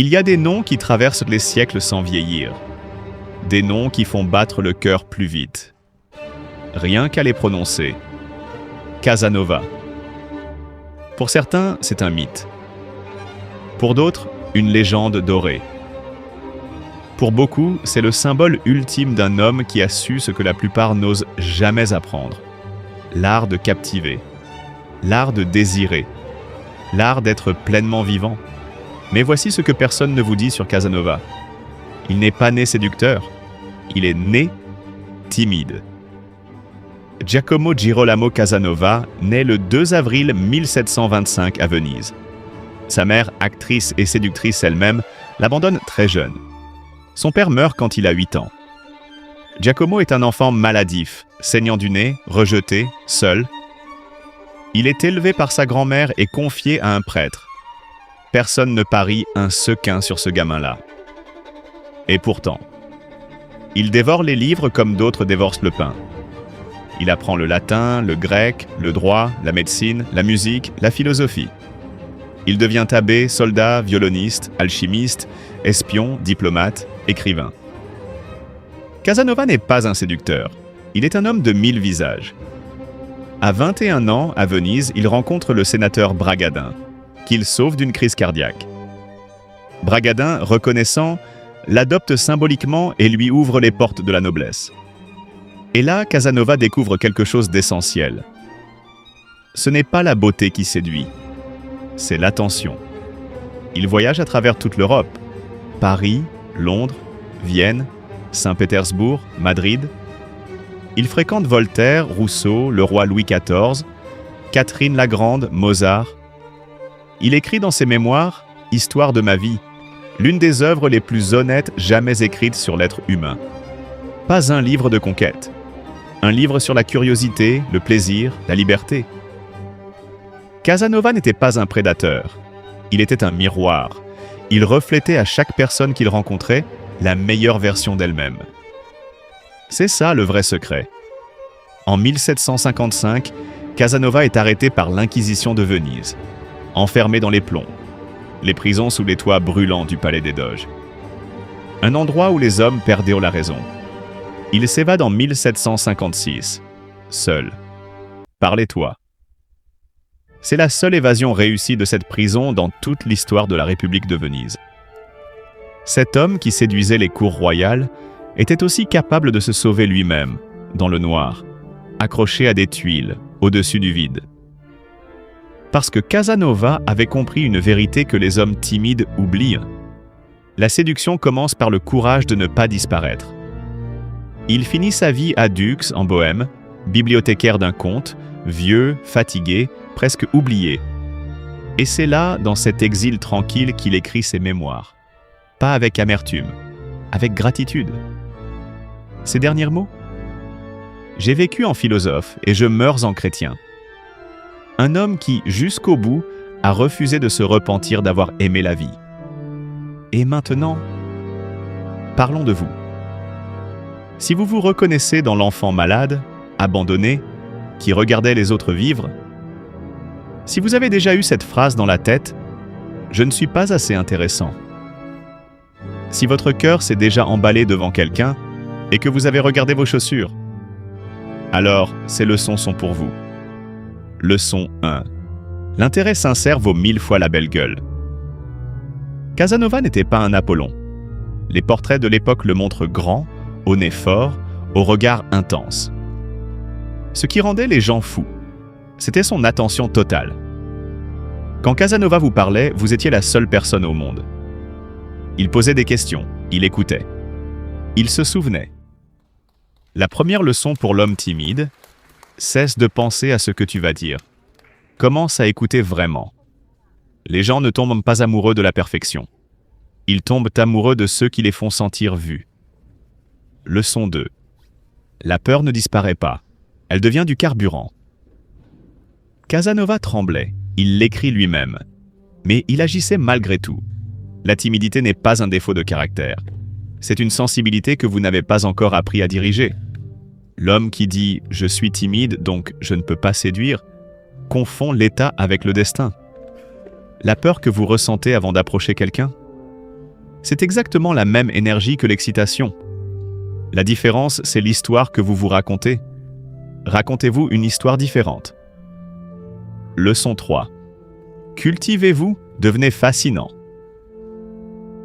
Il y a des noms qui traversent les siècles sans vieillir. Des noms qui font battre le cœur plus vite. Rien qu'à les prononcer. Casanova. Pour certains, c'est un mythe. Pour d'autres, une légende dorée. Pour beaucoup, c'est le symbole ultime d'un homme qui a su ce que la plupart n'osent jamais apprendre. L'art de captiver. L'art de désirer. L'art d'être pleinement vivant. Mais voici ce que personne ne vous dit sur Casanova. Il n'est pas né séducteur. Il est né timide. Giacomo Girolamo Casanova naît le 2 avril 1725 à Venise. Sa mère, actrice et séductrice elle-même, l'abandonne très jeune. Son père meurt quand il a 8 ans. Giacomo est un enfant maladif, saignant du nez, rejeté, seul. Il est élevé par sa grand-mère et confié à un prêtre. Personne ne parie un sequin sur ce gamin-là. Et pourtant, il dévore les livres comme d'autres dévorent le pain. Il apprend le latin, le grec, le droit, la médecine, la musique, la philosophie. Il devient abbé, soldat, violoniste, alchimiste, espion, diplomate, écrivain. Casanova n'est pas un séducteur. Il est un homme de 1000 visages. À 21 ans, à Venise, il rencontre le sénateur Bragadin, qu'il sauve d'une crise cardiaque. Bragadin, reconnaissant, l'adopte symboliquement et lui ouvre les portes de la noblesse. Et là, Casanova découvre quelque chose d'essentiel. Ce n'est pas la beauté qui séduit, c'est l'attention. Il voyage à travers toute l'Europe. Paris, Londres, Vienne, Saint-Pétersbourg, Madrid. Il fréquente Voltaire, Rousseau, le roi Louis XIV, Catherine la Grande, Mozart. Il écrit dans ses mémoires « Histoire de ma vie », l'une des œuvres les plus honnêtes jamais écrites sur l'être humain. Pas un livre de conquête. Un livre sur la curiosité, le plaisir, la liberté. Casanova n'était pas un prédateur. Il était un miroir. Il reflétait à chaque personne qu'il rencontrait la meilleure version d'elle-même. C'est ça le vrai secret. En 1755, Casanova est arrêté par l'Inquisition de Venise, enfermé dans les plombs, les prisons sous les toits brûlants du palais des Doges. Un endroit où les hommes perdaient la raison. Il s'évade en 1756, seul, par les toits. C'est la seule évasion réussie de cette prison dans toute l'histoire de la République de Venise. Cet homme qui séduisait les cours royales était aussi capable de se sauver lui-même, dans le noir, accroché à des tuiles, au-dessus du vide. Parce que Casanova avait compris une vérité que les hommes timides oublient. La séduction commence par le courage de ne pas disparaître. Il finit sa vie à Dux, en Bohême, bibliothécaire d'un comte, vieux, fatigué, presque oublié. Et c'est là, dans cet exil tranquille, qu'il écrit ses mémoires. Pas avec amertume, avec gratitude. Ces derniers mots ? J'ai vécu en philosophe et je meurs en chrétien. Un homme qui, jusqu'au bout, a refusé de se repentir d'avoir aimé la vie. Et maintenant, parlons de vous. Si vous vous reconnaissez dans l'enfant malade, abandonné, qui regardait les autres vivre, si vous avez déjà eu cette phrase dans la tête, « Je ne suis pas assez intéressant ». Si votre cœur s'est déjà emballé devant quelqu'un et que vous avez regardé vos chaussures, alors ces leçons sont pour vous. Leçon 1. L'intérêt sincère vaut 1000 fois la belle gueule. Casanova n'était pas un Apollon. Les portraits de l'époque le montrent grand, au nez fort, au regard intense. Ce qui rendait les gens fous, c'était son attention totale. Quand Casanova vous parlait, vous étiez la seule personne au monde. Il posait des questions, il écoutait. Il se souvenait. La première leçon pour l'homme timide, cesse de penser à ce que tu vas dire. Commence à écouter vraiment. Les gens ne tombent pas amoureux de la perfection. Ils tombent amoureux de ceux qui les font sentir vus. Leçon 2. La peur ne disparaît pas. Elle devient du carburant. Casanova tremblait. Il l'écrit lui-même. Mais il agissait malgré tout. La timidité n'est pas un défaut de caractère. C'est une sensibilité que vous n'avez pas encore appris à diriger. L'homme qui dit « je suis timide, donc je ne peux pas séduire » confond l'état avec le destin. La peur que vous ressentez avant d'approcher quelqu'un, C'est exactement la même énergie que l'excitation. La différence, c'est l'histoire que vous vous racontez. Racontez-vous une histoire différente. Leçon 3. Cultivez-vous, devenez fascinant.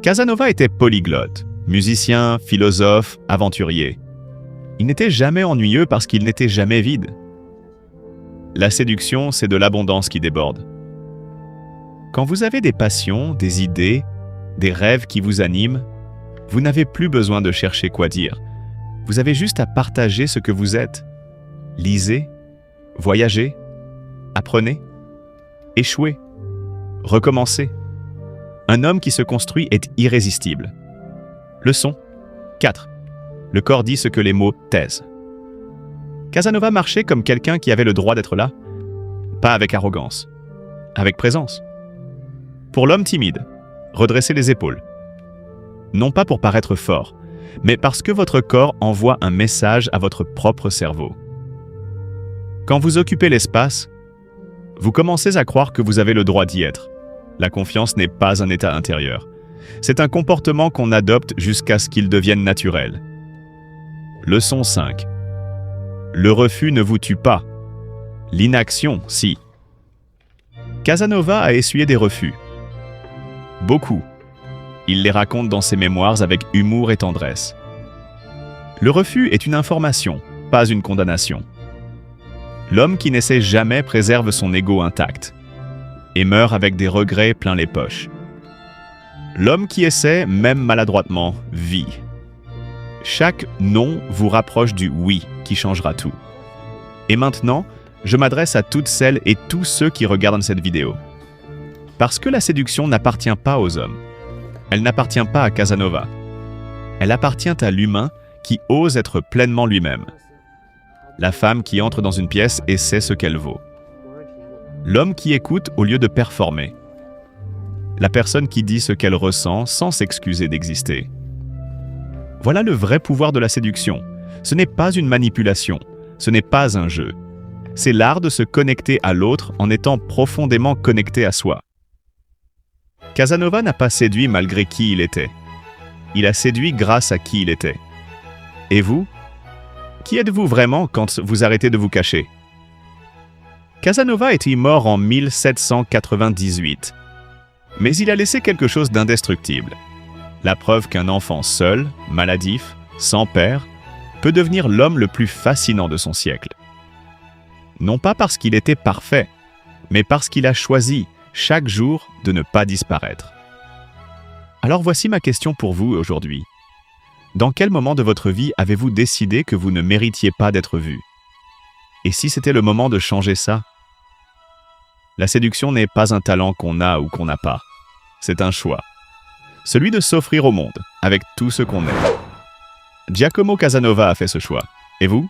Casanova était polyglotte, musicien, philosophe, aventurier. Il n'était jamais ennuyeux parce qu'il n'était jamais vide. La séduction, c'est de l'abondance qui déborde. Quand vous avez des passions, des idées, des rêves qui vous animent, vous n'avez plus besoin de chercher quoi dire. Vous avez juste à partager ce que vous êtes. Lisez, voyagez, apprenez, échouez, recommencez. Un homme qui se construit est irrésistible. Leçon 4. Le corps dit ce que les mots taisent. Casanova marchait comme quelqu'un qui avait le droit d'être là, pas avec arrogance, avec présence. Pour l'homme timide, redressez les épaules. Non pas pour paraître fort, mais parce que votre corps envoie un message à votre propre cerveau. Quand vous occupez l'espace, vous commencez à croire que vous avez le droit d'y être. La confiance n'est pas un état intérieur. C'est un comportement qu'on adopte jusqu'à ce qu'il devienne naturel. Leçon 5. Le refus ne vous tue pas. L'inaction, si. Casanova a essuyé des refus. Beaucoup. Il les raconte dans ses mémoires avec humour et tendresse. Le refus est une information, pas une condamnation. L'homme qui n'essaie jamais préserve son ego intact et meurt avec des regrets plein les poches. L'homme qui essaie, même maladroitement, vit. Chaque non vous rapproche du oui qui changera tout. Et maintenant, je m'adresse à toutes celles et tous ceux qui regardent cette vidéo. Parce que la séduction n'appartient pas aux hommes. Elle n'appartient pas à Casanova. Elle appartient à l'humain qui ose être pleinement lui-même. La femme qui entre dans une pièce et sait ce qu'elle vaut. L'homme qui écoute au lieu de performer. La personne qui dit ce qu'elle ressent sans s'excuser d'exister. Voilà le vrai pouvoir de la séduction. Ce n'est pas une manipulation, ce n'est pas un jeu. C'est l'art de se connecter à l'autre en étant profondément connecté à soi. Casanova n'a pas séduit malgré qui il était. Il a séduit grâce à qui il était. Et vous? Qui êtes-vous vraiment quand vous arrêtez de vous cacher? Casanova est mort en 1798. Mais il a laissé quelque chose d'indestructible. La preuve qu'un enfant seul, maladif, sans père, peut devenir l'homme le plus fascinant de son siècle. Non pas parce qu'il était parfait, mais parce qu'il a choisi, chaque jour, de ne pas disparaître. Alors voici ma question pour vous aujourd'hui. Dans quel moment de votre vie avez-vous décidé que vous ne méritiez pas d'être vu? Et si c'était le moment de changer ça? La séduction n'est pas un talent qu'on a ou qu'on n'a pas. C'est un choix. Celui de s'offrir au monde, avec tout ce qu'on est. Giacomo Casanova a fait ce choix. Et vous?